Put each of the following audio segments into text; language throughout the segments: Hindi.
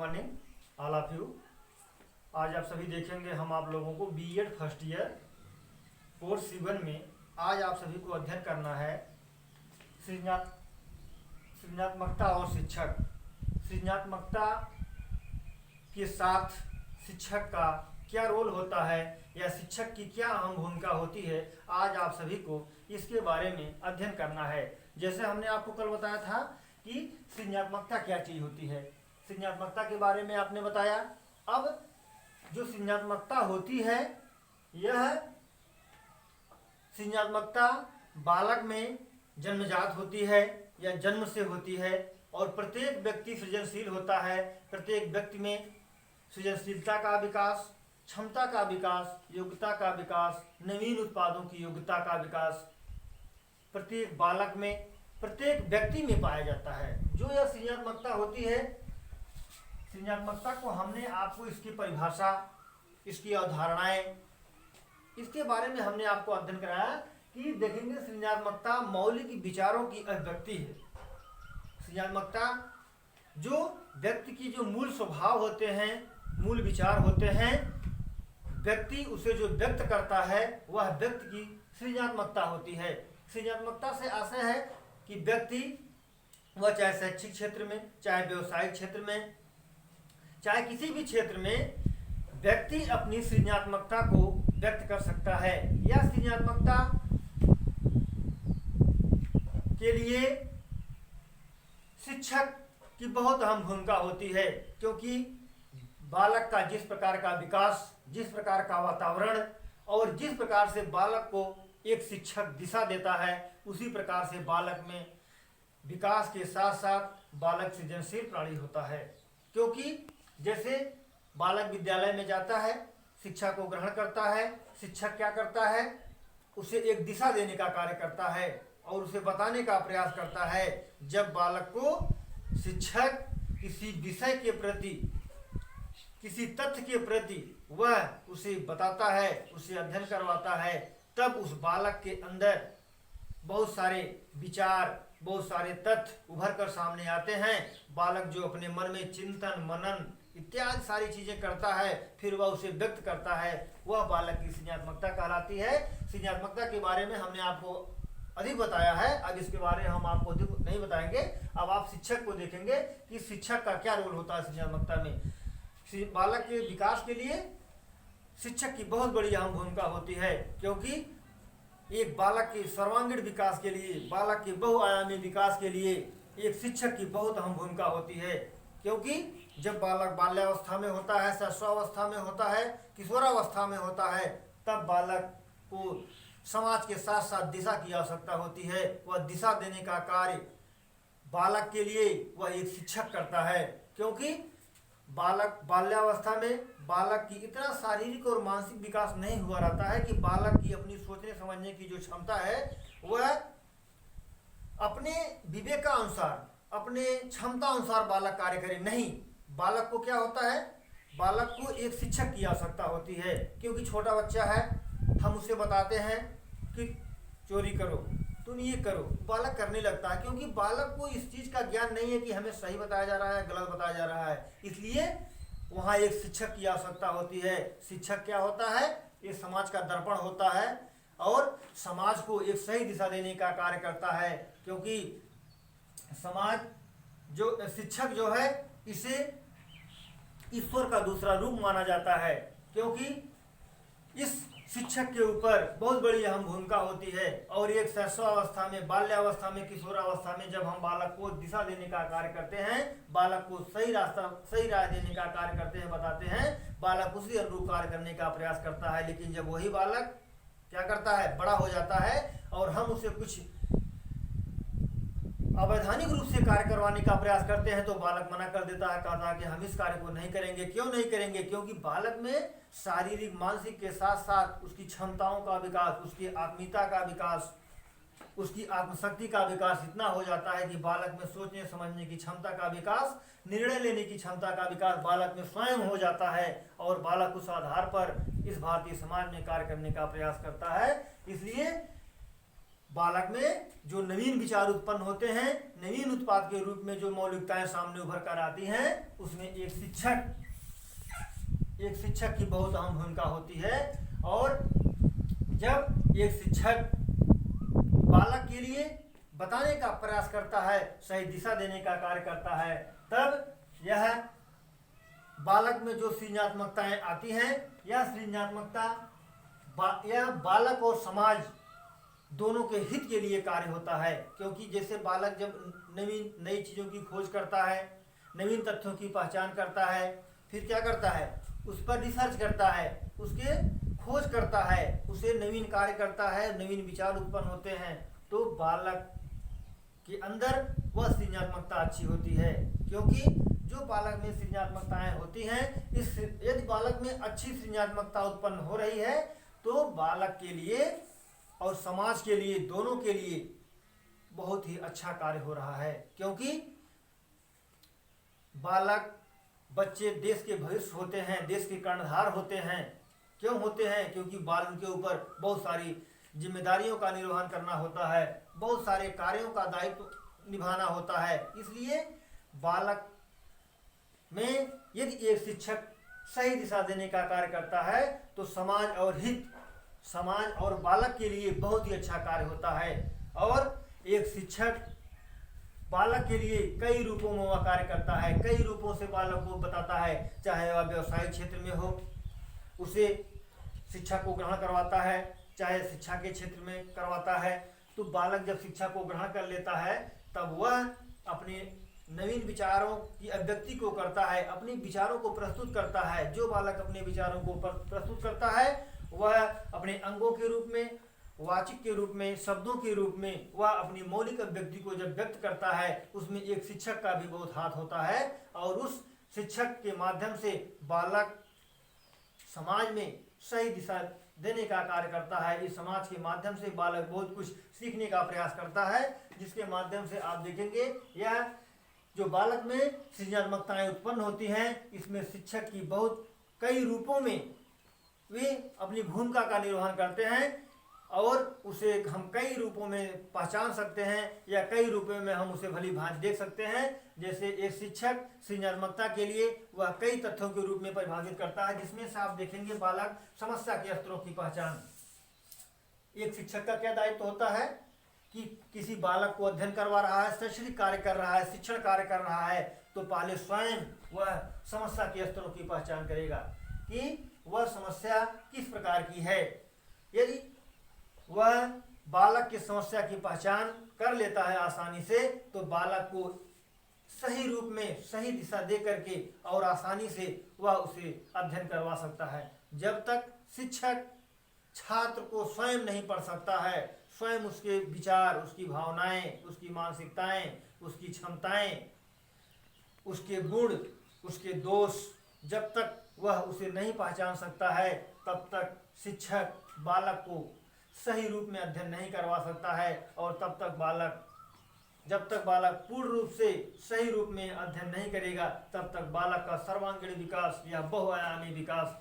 Morning all of you. आज आप सभी देखेंगे हम आप लोगों को BEd first year course C1 में आज आप सभी को अध्ययन करना है सृजनात्मकता और शिक्षक। सृजनात्मकता के साथ शिक्षक का क्या रोल होता है या शिक्षक की क्या अहम भूमिका होती है, आज आप सभी को इसके बारे में अध्ययन करना है। जैसे हमने आपको कल बताया था कि सृजनात्मकता क्या चीज़ होती है, सृजनात्मकता के बारे में आपने बताया। अब जो सृजनात्मकता होती है, यह सृजनात्मकता बालक में जन्मजात होती है या जन्म से होती है, और प्रत्येक व्यक्ति सृजनशील होता है। प्रत्येक व्यक्ति में सृजनशीलता का विकास, क्षमता का विकास, योग्यता का विकास, नवीन उत्पादों की योग्यता का विकास प्रत्येक बालक में, प्रत्येक व्यक्ति में पाया जाता है। जो यह सृजनात्मकता होती है, सृजनात्मकता को हमने आपको इसकी परिभाषा, इसकी अवधारणाएं, इसके बारे में हमने आपको अध्ययन कराया कि देखेंगे सृजनात्मकता मौलिक विचारों की अभिव्यक्ति है। सृजनात्मकता जो व्यक्ति की जो मूल स्वभाव होते हैं, मूल विचार होते हैं, व्यक्ति उसे जो व्यक्त करता है वह व्यक्ति की सृजनात्मकता होती है। सृजनात्मकता से आशय है कि व्यक्ति वह चाहे शैक्षिक क्षेत्र में, चाहे व्यवसायिक क्षेत्र में, चाहे किसी भी क्षेत्र में व्यक्ति अपनी सृजनात्मकता को व्यक्त कर सकता है। यह सृजनात्मकता के लिए शिक्षक की बहुत अहम भूमिका होती है, क्योंकि बालक का जिस प्रकार का विकास, जिस प्रकार का वातावरण और जिस प्रकार से बालक को एक शिक्षक दिशा देता है, उसी प्रकार से बालक में विकास के साथ साथ बालक सृजनशील प्राणी होता है। क्योंकि जैसे बालक विद्यालय में जाता है, शिक्षा को ग्रहण करता है, शिक्षक क्या करता है, उसे एक दिशा देने का कार्य करता है और उसे बताने का प्रयास करता है। जब बालक को शिक्षक किसी विषय के प्रति, किसी तथ्य के प्रति वह उसे बताता है, उसे अध्ययन करवाता है, तब उस बालक के अंदर बहुत सारे विचार, बहुत सारे तथ्य उभर कर सामने आते हैं। बालक जो अपने मन में चिंतन, मनन इत्यादि सारी चीजें करता है, फिर वह उसे व्यक्त करता है, वह बालक की सृजनात्मकता कहलाती है। सृजनात्मकता के बारे में हमने आपको अधिक बताया है, अब इसके बारे में हम आपको अधिक नहीं बताएंगे। अब आप शिक्षक को देखेंगे कि शिक्षक का क्या रोल होता है सृजनात्मकता में। बालक के विकास के लिए शिक्षक की बहुत बड़ी अहम भूमिका होती है, क्योंकि एक बालक के सर्वांगीण विकास के लिए, बालक के बहुआयामी विकास के लिए एक शिक्षक की बहुत अहम भूमिका होती है। क्योंकि जब बालक बाल्यावस्था में होता है, शैशवावस्था में होता है, किशोरावस्था में होता है, तब बालक को समाज के साथ साथ दिशा की आवश्यकता होती है। वह दिशा देने का कार्य बालक के लिए वह एक शिक्षक करता है। क्योंकि बालक बाल्यावस्था में बालक की इतना शारीरिक और मानसिक विकास नहीं हुआ रहता है कि बालक की अपनी सोचने समझने की जो क्षमता है वह अपने विवेक का अनुसार, अपने क्षमता अनुसार बालक कार्य करे। नहीं, बालक को क्या होता है, बालक को एक शिक्षक की आवश्यकता होती है। क्योंकि छोटा बच्चा है, हम उसे बताते हैं कि चोरी करो, तुम ये करो, बालक करने लगता है, क्योंकि बालक को इस चीज़ का ज्ञान नहीं है कि हमें सही बताया जा रहा है, गलत बताया जा रहा है। इसलिए वहाँ एक शिक्षक की आवश्यकता होती है। शिक्षक क्या होता है, ये समाज का दर्पण होता है और समाज को एक सही दिशा देने का कार्य करता है। क्योंकि समाज जो शिक्षक जो है, इसे ईश्वर का दूसरा रूप माना जाता है। क्योंकि इस शिक्षक के ऊपर बहुत बड़ी अहम भूमिका होती है। और एक शैशवावस्था में, बाल्यावस्था में, किशोरावस्था में जब हम बालक को दिशा देने का कार्य करते हैं, बालक को सही रास्ता, सही राय देने का कार्य करते हैं, बताते हैं, बालक उसी अनुरूप कार्य करने का प्रयास करता है। लेकिन जब वही बालक क्या करता है, बड़ा हो जाता है और हम उसे कुछ अवैधानिक रूप से कार्य करवाने का प्रयास करते हैं, तो बालक मना कर देता है, कहता है कि हम इस कार्य को नहीं करेंगे। क्यों नहीं करेंगे? क्योंकि बालक में शारीरिक, मानसिक के साथ साथ उसकी क्षमताओं का विकास, उसकी आत्मीयता का विकास, उसकी आत्मशक्ति का विकास इतना हो जाता है कि बालक में सोचने समझने की क्षमता का विकास, निर्णय लेने की क्षमता का विकास बालक में स्वयं हो जाता है और बालक उस आधार पर इस भारतीय समाज में कार्य करने का प्रयास करता है। इसलिए बालक में जो नवीन विचार उत्पन्न होते हैं, नवीन उत्पाद के रूप में जो मौलिकताएं सामने उभर कर आती हैं, उसमें एक शिक्षक की बहुत अहम भूमिका होती है। और जब एक शिक्षक बालक के लिए बताने का प्रयास करता है, सही दिशा देने का कार्य करता है, तब यह बालक में जो सृजनात्मकताएं आती हैं, यह सृजनात्मकता यह बालक और समाज दोनों के हित के लिए कार्य होता है। क्योंकि जैसे बालक जब नई चीज़ों की खोज करता है, नवीन तथ्यों की पहचान करता है, फिर क्या करता है, उस पर रिसर्च करता है, उसके खोज करता है, उसे नवीन कार्य करता है, नवीन विचार उत्पन्न होते हैं, तो बालक के अंदर वह सृजनात्मकता अच्छी होती है। क्योंकि जो बालक में सृजनात्मकताएं होती हैं, यदि बालक में अच्छी सृजनात्मकता उत्पन्न हो रही है, तो बालक के लिए और समाज के लिए, दोनों के लिए बहुत ही अच्छा कार्य हो रहा है। क्योंकि बालक, बच्चे देश के भविष्य होते हैं, देश के कर्णधार होते हैं। क्यों होते हैं? क्योंकि बालक के ऊपर बहुत सारी जिम्मेदारियों का निर्वहन करना होता है, बहुत सारे कार्यों का दायित्व निभाना होता है। इसलिए बालक में यदि एक शिक्षक सही दिशा देने का कार्य करता है, तो समाज और बालक के लिए बहुत ही अच्छा कार्य होता है। और एक शिक्षक बालक के लिए कई रूपों में वह कार्य करता है, कई रूपों से बालक को बताता है। चाहे वह व्यवसायिक क्षेत्र में हो, उसे शिक्षा को ग्रहण करवाता है, चाहे शिक्षा के क्षेत्र में करवाता है। तो बालक जब शिक्षा को ग्रहण कर लेता है, तब वह अपने नवीन विचारों की अभिव्यक्ति को करता है, अपने विचारों को प्रस्तुत करता है। जो बालक अपने विचारों को प्रस्तुत करता है, वह अपने अंगों के रूप में, वाचिक के रूप में, शब्दों के रूप में वह अपनी मौलिक अभिव्यक्ति को जब व्यक्त करता है, उसमें एक शिक्षक का भी बहुत हाथ होता है। और उस शिक्षक के माध्यम से बालक समाज में सही दिशा देने का कार्य करता है। इस समाज के माध्यम से बालक बहुत कुछ सीखने का प्रयास करता है, जिसके माध्यम से आप देखेंगे यह जो बालक में सृजनात्मकताएं उत्पन्न होती हैं, इसमें शिक्षक की बहुत कई रूपों में वे अपनी भूमिका का निर्वहन करते हैं। और उसे हम कई रूपों में पहचान सकते हैं, या कई रूपों में हम उसे भली भांति देख सकते हैं। जैसे एक शिक्षक सृजनात्मकता के लिए वह कई तथ्यों के रूप में परिभाषित करता है, जिसमें से आप देखेंगे बालक समस्या के स्तरों की पहचान। एक शिक्षक का क्या दायित्व होता है कि किसी बालक को अध्ययन करवा रहा है, शैक्षणिक कार्य कर रहा है, शिक्षण कार्य कर रहा है, तो पहले स्वयं वह समस्या के स्तरों की पहचान करेगा कि वह समस्या किस प्रकार की है। यदि वह बालक की समस्या की पहचान कर लेता है आसानी से, तो बालक को सही रूप में सही दिशा दे करके और आसानी से वह उसे अध्ययन करवा सकता है। जब तक शिक्षक छात्र को स्वयं नहीं पढ़ सकता है, स्वयं उसके विचार, उसकी भावनाएं, उसकी मानसिकताएं, उसकी क्षमताएं, उसके गुण, उसके दोष, जब तक वह उसे नहीं पहचान सकता है, तब तक शिक्षक बालक को सही रूप में अध्ययन नहीं करवा सकता है। और जब तक बालक पूर्ण रूप से सही रूप में अध्ययन नहीं करेगा, तब तक बालक का सर्वांगीण विकास या बहुआयामी विकास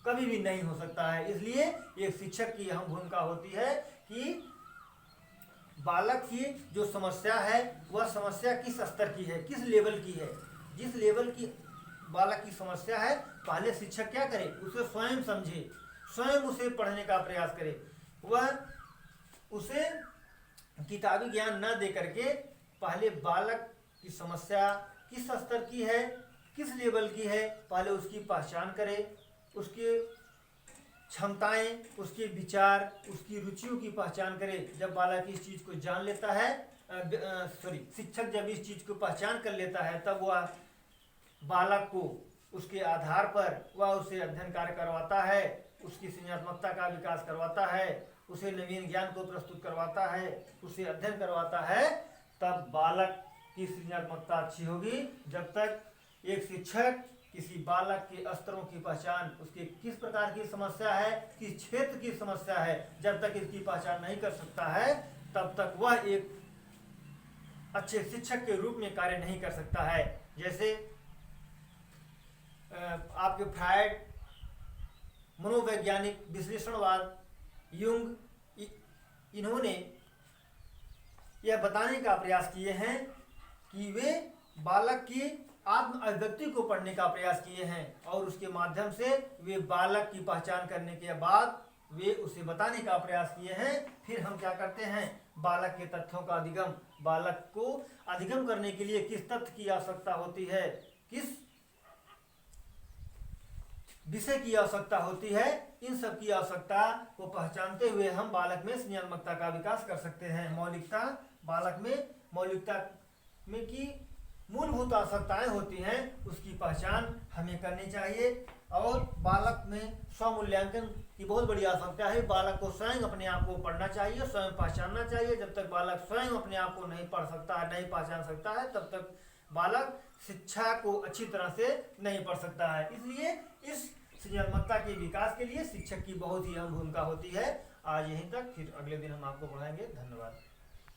कभी भी नहीं हो सकता है। इसलिए एक शिक्षक की अहम भूमिका होती है कि बालक की जो समस्या है, वह समस्या किस स्तर की है, किस लेवल की है। जिस लेवल की बालक की समस्या है, पहले शिक्षक क्या करे, उसे स्वयं समझे, स्वयं उसे पढ़ने का प्रयास करे। वह उसे किताबी ज्ञान न दे करके पहले बालक की समस्या किस स्तर की है, किस लेवल की है, पहले उसकी पहचान करे, उसके क्षमताएं, उसके विचार, उसकी रुचियों की पहचान करे। जब बालक इस चीज़ को जान लेता है, शिक्षक जब इस चीज़ को पहचान कर लेता है, तब वह बालक को उसके आधार पर वह उसे अध्ययन कार्य करवाता है, उसकी सृजनात्मकता का विकास करवाता है, उसे नवीन ज्ञान को प्रस्तुत करवाता है, उसे अध्ययन करवाता है। तब बालक की सृजनात्मकता अच्छी होगी। जब तक एक शिक्षक किसी बालक के स्तरों की पहचान, उसके किस प्रकार की समस्या है, किस क्षेत्र की समस्या है, जब तक इसकी पहचान नहीं कर सकता है, तब तक वह एक अच्छे शिक्षक के रूप में कार्य नहीं कर सकता है। जैसे आपके फ्रायड, मनोवैज्ञानिक विश्लेषणवाद, युंग, इन्होंने यह बताने का प्रयास किए हैं कि वे बालक की आत्म अभिव्यक्ति को पढ़ने का प्रयास किए हैं और उसके माध्यम से वे बालक की पहचान करने के बाद वे उसे बताने का प्रयास किए हैं। फिर हम क्या करते हैं, बालक के तथ्यों का अधिगम, बालक को अधिगम करने के लिए किस तथ्य की आवश्यकता होती है, किस विषय की आवश्यकता होती है, इन सब की आवश्यकता को पहचानते हुए हम बालक में सृजनात्मकता का विकास कर सकते हैं। मौलिकता, बालक में मौलिकता में की मूलभूत आवश्यकताएं होती हैं, उसकी पहचान हमें करनी चाहिए। और बालक में स्वमूल्यांकन की बहुत बड़ी आवश्यकता है। बालक को स्वयं अपने आप को पढ़ना चाहिए, स्वयं पहचानना चाहिए। जब तक बालक स्वयं अपने आप को नहीं पढ़ सकता है, नहीं पहचान सकता है, तब तक बालक शिक्षा को अच्छी तरह से नहीं पढ़ सकता है। इसलिए इस सृजनात्मकता के विकास के लिए शिक्षक की बहुत ही अहम भूमिका होती है। आज यहीं तक, फिर अगले दिन हम आपको पढ़ाएंगे। धन्यवाद।